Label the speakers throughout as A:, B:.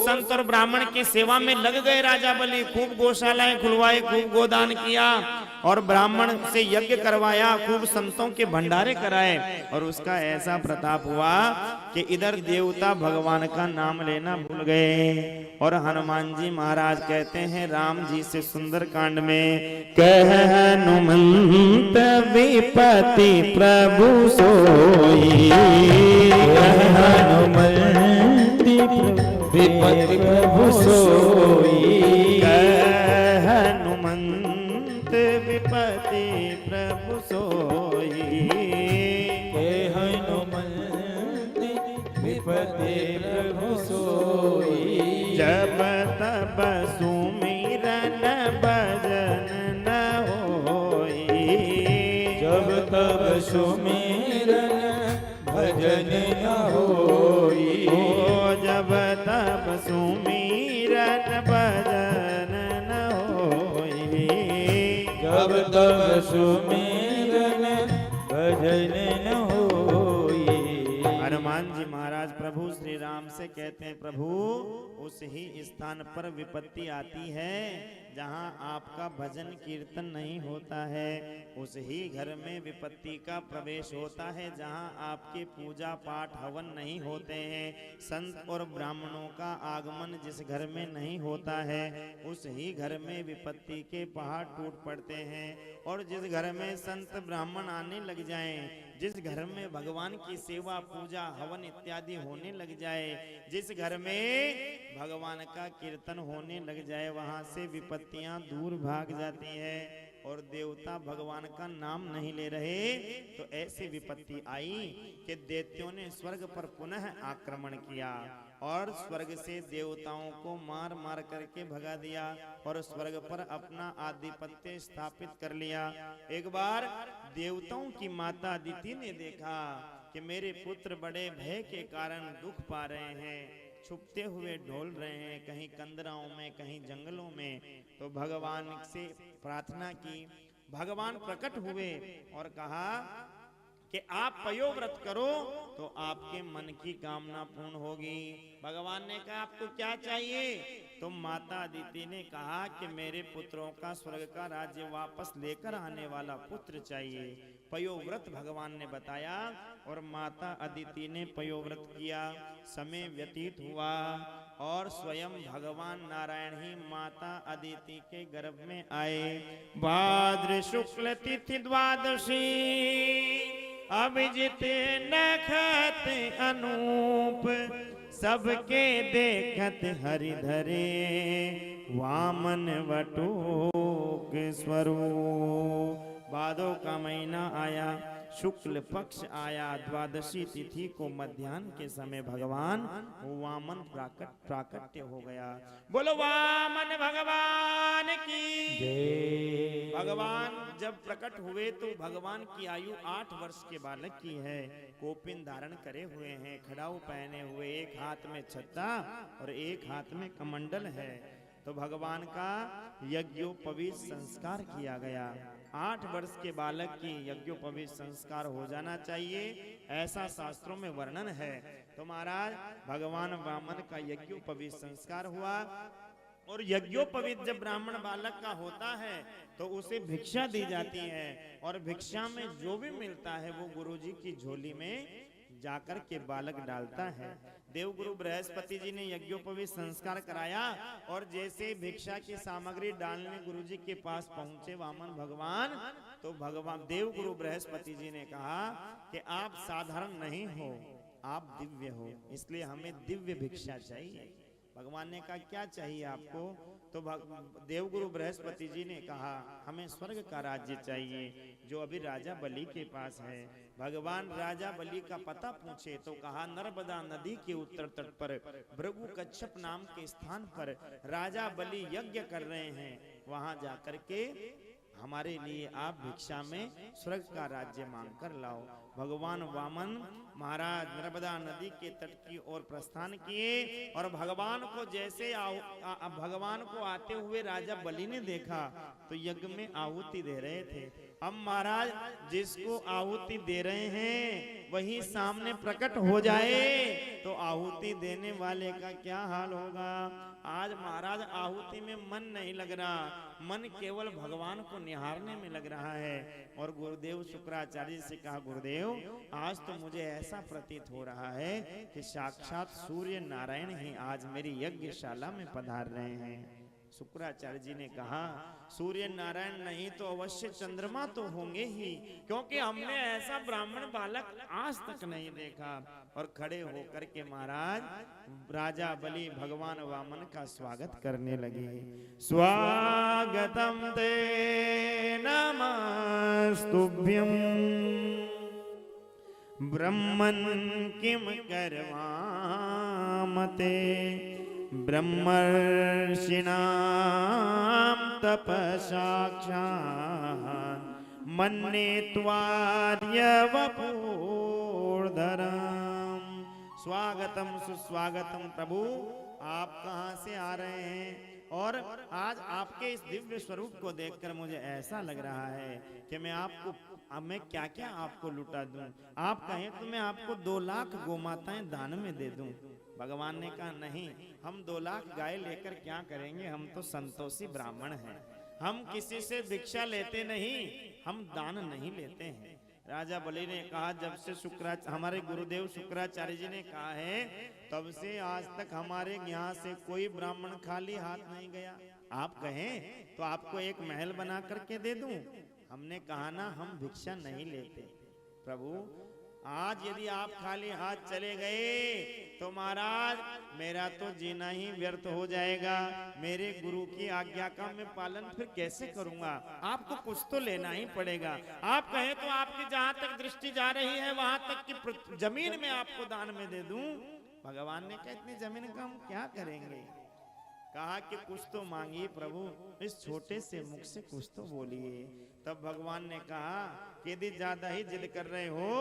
A: संत और ब्राह्मण की सेवा में लग गए राजा बलि। खूब गौशालाएं खुलवाई, खूब गोदान किया और ब्राह्मण से यज्ञ करवाया, खूब संतों के भंडारे कराए। और उसका ऐसा प्रताप हुआ कि इधर देवता भगवान का नाम लेना भूल गए। और हनुमान जी महाराज कहते हैं राम जी से सुंदर कांड में, कह हनुमंत विपति प्रभु सोई,
B: हनुमंत विपति प्रभु सोई,
A: हनुमंत विपति प्रभु सोई,
B: हनुमंत विपति प्रभु सोई।
A: जब तब सुमिरन भजन न होई,
B: जब तब सुमिरन भजन न होई,
A: जब तब सुमिरन भजन न होई,
B: जब तब सुमिरन भजन न होई।
A: हनुमान जी महाराज प्रभु श्री राम से कहते हैं, प्रभु उस ही स्थान पर विपत्ति आती है जहां आपका भजन कीर्तन नहीं होता है। उस ही घर में विपत्ति का प्रवेश होता है जहां आपके पूजा पाठ हवन नहीं होते हैं। संत और ब्राह्मणों का आगमन जिस घर में नहीं होता है, उस ही घर में विपत्ति के पहाड़ टूट पड़ते हैं। और जिस घर में संत ब्राह्मण आने लग जाएं, जिस घर में भगवान की सेवा पूजा हवन इत्यादि होने लग जाए, जिस घर में भगवान का कीर्तन होने लग जाए, वहां से विपत्तियां दूर भाग जाती है। और देवता भगवान का नाम नहीं ले रहे तो ऐसी विपत्ति आई कि दैत्यों ने स्वर्ग पर पुनः आक्रमण किया और स्वर्ग से देवताओं को मार मार करके भगा दिया और स्वर्ग पर अपना आधिपत्य स्थापित कर लिया। एक बार देवताओं की माता अदिति ने देखा कि मेरे पुत्र बड़े भय के कारण दुख पा रहे हैं, छुपते हुए ढोल रहे हैं, कहीं कंदराओं में कहीं जंगलों में। तो भगवान से प्रार्थना की, भगवान प्रकट हुए और कहा कि आप पयोव्रत करो तो आपके मन की कामना पूर्ण होगी। भगवान ने कहा आपको क्या चाहिए? तो माता अदिति ने कहा कि मेरे पुत्रों का स्वर्ग का राज्य वापस लेकर आने वाला पुत्र चाहिए। पयोव्रत भगवान ने बताया और माता अदिति ने पयोव्रत किया। समय व्यतीत हुआ और स्वयं भगवान नारायण ही माता अदिति के गर्भ में आए। भाद्र शुक्ल तिथि द्वादशी अभिजित नखत अनूप, सबके देखत हरिधरे वामन वटोक स्वरूप। भादों का महीना आया, शुक्ल पक्ष आया, द्वादशी तिथि को मध्याह्न के समय भगवान वामन प्राकट्य हो गया। बोलो वामन भगवान की
B: जय।
A: भगवान जब प्रकट हुए तो भगवान की आयु 8 वर्ष के बालक की है। कोपिन धारण करे हुए हैं, खड़ाऊ पहने हुए, एक हाथ में छत्ता और एक हाथ में कमंडल है। तो भगवान का यज्ञोपवीत संस्कार किया गया। 8 वर्ष के बालक की यज्ञोपवीत संस्कार हो जाना चाहिए, ऐसा शास्त्रों में वर्णन है। तो महाराज भगवान वामन का यज्ञोपवीत संस्कार हुआ और यज्ञोपवीत जब ब्राह्मण बालक का होता है तो उसे भिक्षा दी जाती है और भिक्षा में जो भी मिलता है वो गुरुजी की झोली में जाकर के बालक डालता है। देवगुरु बृहस्पति जी ने यज्ञोपवीत संस्कार कराया और जैसे भिक्षा की सामग्री डालने गुरुजी के पास पहुंचे वामन भगवान, तो भगवान देवगुरु बृहस्पति जी ने कहा कि आप साधारण नहीं हो, आप दिव्य हो, इसलिए हमें दिव्य भिक्षा चाहिए। भगवान ने कहा क्या चाहिए आपको? तो देवगुरु बृहस्पति जी ने कहा हमें स्वर्ग का राज्य चाहिए जो अभी राजा बलि के पास है। भगवान राजा बलि का पता पूछे तो कहा नर्मदा नदी के उत्तर तट पर भृगु कच्छप नाम के स्थान पर राजा बलि यज्ञ कर रहे हैं, वहां जाकर के हमारे लिए आप भिक्षा में स्वर्ग का राज्य मांग कर लाओ। भगवान वामन महाराज नर्मदा नदी के तट की ओर प्रस्थान किए और भगवान को जैसे भगवान को आते हुए राजा बलि ने देखा तो यज्ञ में आहुति दे रहे थे। अब महाराज जिसको आहुति दे रहे हैं वही सामने प्रकट हो जाए तो आहुति देने वाले का क्या हाल होगा। आज महाराज आहुति में मन नहीं लग रहा, मन केवल भगवान को निहारने में लग रहा है। और गुरुदेव शुक्राचार्य से कहा, गुरुदेव आज तो मुझे ऐसा प्रतीत हो रहा है कि साक्षात सूर्य नारायण ही आज मेरी यज्ञशाला में पधार रहे हैं। शुक्राचार्य जी ने कहा, सूर्य नारायण नहीं तो अवश्य चंद्रमा तो होंगे ही, क्योंकि हमने ऐसा ब्राह्मण बालक आज तक नहीं देखा। और खड़े होकर के महाराज राजा बलि भगवान वामन का स्वागत करने लगे। स्वागतम ते नमस्तुभ्यं ब्रह्मन् किम करवामते ब्रह्मर्षिणां तपसाक्षात् मन्ये त्वार्यवपुर्धरम्। स्वागतम सुस्वागतम प्रभु, आप कहाँ से आ रहे हैं? और आज आपके इस दिव्य स्वरूप को देखकर मुझे ऐसा लग रहा है कि मैं क्या क्या आपको लुटा दूं। आप कहें तो मैं आपको 2 लाख गोमाताएं दान में दे दूं। भगवान ने कहा, नहीं, हम 2 लाख गाय लेकर क्या करेंगे, हम तो संतोषी ब्राह्मण हैं, हम किसी से भिक्षा लेते नहीं, हम दान नहीं लेते हैं। राजा बलि ने कहा, जब से हमारे गुरुदेव शुक्राचार्य जी ने कहा है तब से आज तक हमारे यहाँ से कोई ब्राह्मण खाली हाथ नहीं गया। आप कहें तो आपको एक महल बना करके दे दूं। हमने कहा ना, हम भिक्षा नहीं लेते। प्रभु आज यदि आप खाली हाथ चले गए तो महाराज मेरा तो जीना ही व्यर्थ हो जाएगा। मेरे गुरु की आज्ञा का मैं पालन फिर कैसे करूंगा? आपको कुछ तो लेना ही पड़ेगा। आप कहें तो आपकी जहां तक दृष्टि जा रही है वहां तक की जमीन में आपको दान में दे दूं। भगवान ने कहा, इतनी जमीन का हम क्या करेंगे? कहा कि कुछ तो मांगिए प्रभु, इस छोटे से मुख से कुछ तो बोलिए। तब भगवान ने कहा कि यदि ज्यादा ही जिद कर रहे हो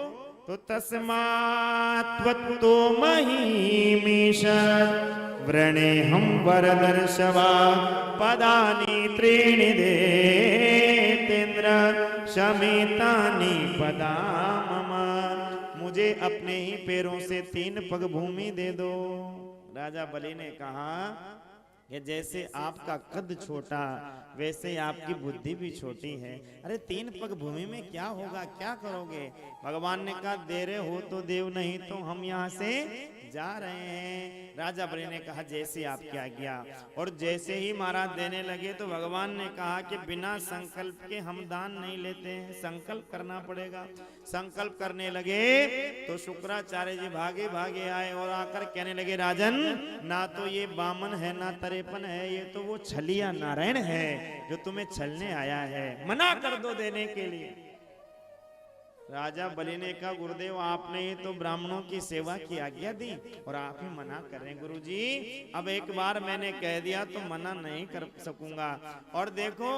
A: तो तस्मात् त्वत्तो महीमीशत् व्रणेऽहं वरदर्शवा पदानि त्रीणि देतेन्द्र शमितानि पदा मम। मुझे अपने ही पैरों से 3 पग भूमि दे दो। राजा बलि ने कहा कि जैसे आपका कद छोटा वैसे आपकी बुद्धि भी छोटी है। अरे 3 पग भूमि में क्या होगा, क्या करोगे? भगवान ने कहा, दे रहे हो तो देव, नहीं तो हम यहाँ से जा रहे हैं। राजा बलि ने कहा, जैसे आपकी आज्ञा। और जैसे ही महाराज देने लगे तो भगवान ने कहा कि बिना संकल्प के हम दान नहीं लेते हैं, संकल्प करना पड़ेगा। संकल्प करने लगे तो शुक्राचार्य जी भागे भागे आए और आकर कहने लगे, राजन ना तो ये बामन है ना तरेपन है, ये तो वो छलिया नारायण है जो तुम्हें छलने आया है, मना कर दो देने के लिए। राजा बलि ने कहा, गुरुदेव आपने ही तो ब्राह्मणों की सेवा की आज्ञा दी और आप ही मना कर रहे हैं। गुरुजी अब एक बार मैंने कह दिया तो मना नहीं कर सकूंगा। और देखो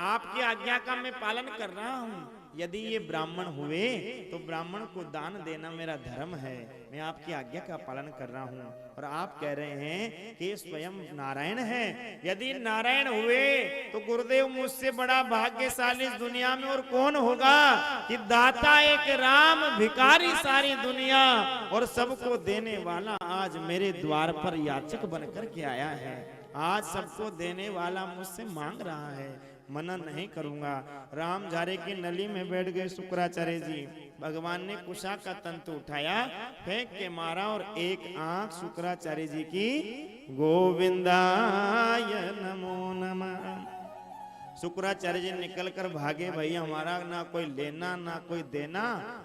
A: आपकी आज्ञा का मैं पालन कर रहा हूँ। यदि ये ब्राह्मण हुए तो ब्राह्मण को दान देना मेरा धर्म है, मैं आपकी आज्ञा का पालन कर रहा हूँ। और आप कह रहे हैं कि स्वयं नारायण है। यदि नारायण हुए तो गुरुदेव मुझसे बड़ा भाग्यशाली इस दुनिया में और कौन होगा कि दाता एक राम, भिखारी सारी दुनिया, और सबको देने वाला आज मेरे द्वार पर याचक बनकर के आया है। आज सबको देने वाला मुझसे मांग रहा है, मना नहीं करूंगा। राम झारे की नली में बैठ गए शुक्राचार्य जी। भगवान ने कुशा का तंतु उठाया, फेंक के मारा और एक आंख शुक्राचार्य जी की। गोविंदाय नमो नमः। शुक्राचार्य जी निकल कर भागे, भाई हमारा ना कोई लेना ना कोई देना,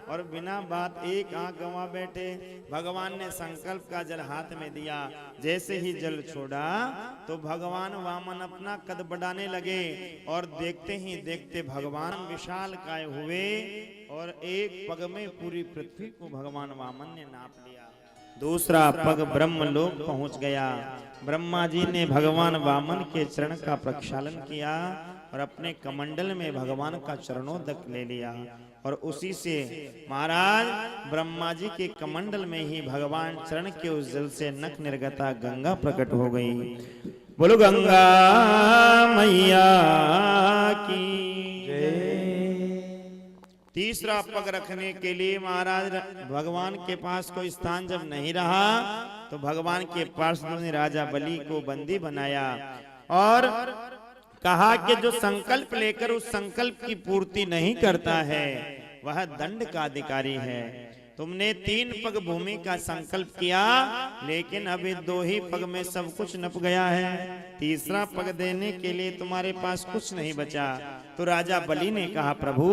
A: और बिना बात एक आंख गंवा बैठे। भगवान ने संकल्प का जल हाथ में दिया, जैसे ही जल छोड़ा तो भगवान वामन अपना कद बढ़ाने लगे और देखते ही देखते भगवान विशाल काय हुए और एक पग में पूरी पृथ्वी को भगवान वामन ने नाप लिया। दूसरा पग ब्रह्मलोक पहुंच गया। ब्रह्मा जी ने भगवान वामन के चरण का प्रक्षालन किया और अपने कमंडल में भगवान का चरणोदक ले लिया। और उसी से महाराज ब्रह्मा जी के कमंडल में ही भगवान चरण के उस जल से नख निर्गता गंगा प्रकट हो गई। बोलो गंगा मैया की जय। तीसरा पग रखने के लिए महाराज भगवान के पास कोई स्थान जब नहीं रहा तो भगवान के पार्षदों ने राजा बलि को बंदी बनाया और कहा कि जो संकल्प लेकर उस संकल्प की पूर्ति नहीं करता है वह दंड का अधिकारी है। तुमने 3 पग भूमि का संकल्प किया लेकिन अभी 2 ही पग में सब कुछ नप गया है, तीसरा पग देने के लिए तुम्हारे पास कुछ नहीं बचा। तो राजा बलि ने कहा प्रभु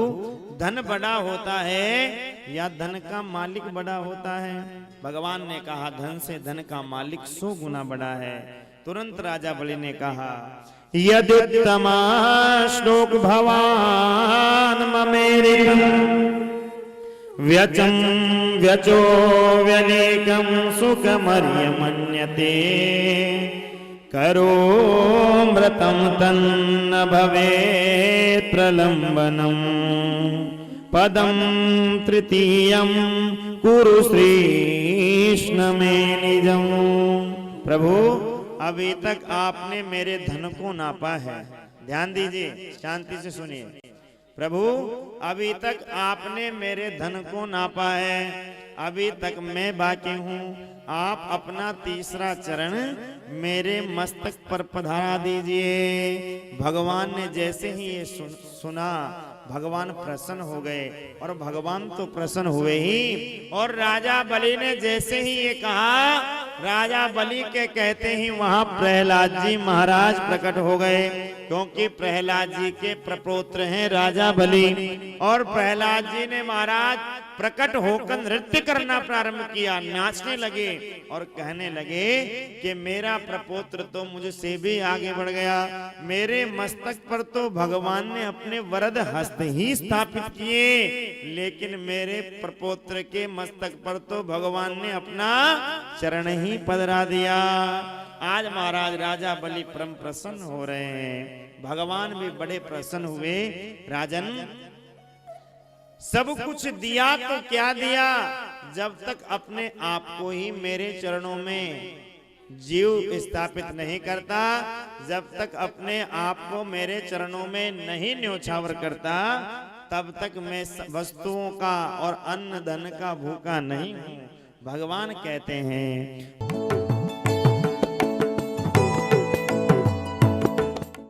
A: धन बड़ा होता है या धन का मालिक बड़ा होता है? भगवान ने कहा धन से धन का मालिक 100 गुना बड़ा है। तुरंत राजा बलि ने कहा यदुत्तमा श्लोक भवान ममेरितम् व्यचम व्यचो व्यनेकम सुखमर्यमन्यते करो मृतम तन्न भवेत् प्रलंबनम पदम तृतीयम कुरु श्रीष्ण में निजम। प्रभु अभी तक आपने मेरे धन को नापा है, ध्यान दीजिए, शांति से सुनिए। प्रभु अभी तक आपने मेरे धन को नापा है, अभी तक मैं बाकी हूँ। आप अपना तीसरा चरण मेरे मस्तक पर पधारा दीजिए। भगवान ने जैसे ही ये सुना भगवान प्रसन्न हो गए और भगवान तो प्रसन्न हुए ही। और राजा बलि ने जैसे ही ये कहा, राजा बलि के कहते ही वहां प्रहलाद जी महाराज प्रकट हो गए, क्योंकि प्रहलाद जी के प्रपौत्र हैं राजा बलि। और प्रहलाद जी ने महाराज प्रकट होकर नृत्य करना प्रारंभ किया, नाचने लगे और कहने लगे कि मेरा प्रपौत्र तो मुझसे भी आगे बढ़ गया, मेरे मस्तक पर तो भगवान ने अपने वरद हस्त ही स्थापित किए, लेकिन मेरे प्रपौत्र के मस्तक पर तो भगवान ने अपना चरण ही पधरा दिया। आज महाराज राजा बलि परम प्रसन्न हो रहे हैं, भगवान भी बड़े प्रसन्न हुए। राजन सब कुछ दिया तो क्या दिया, जब तक अपने आप को ही मेरे चरणों में जीव स्थापित नहीं करता, जब तक अपने आप को मेरे चरणों में नहीं न्योछावर करता, तब तक मैं वस्तुओं का और अन्न धन का भूखा नहीं हूं। भगवान कहते हैं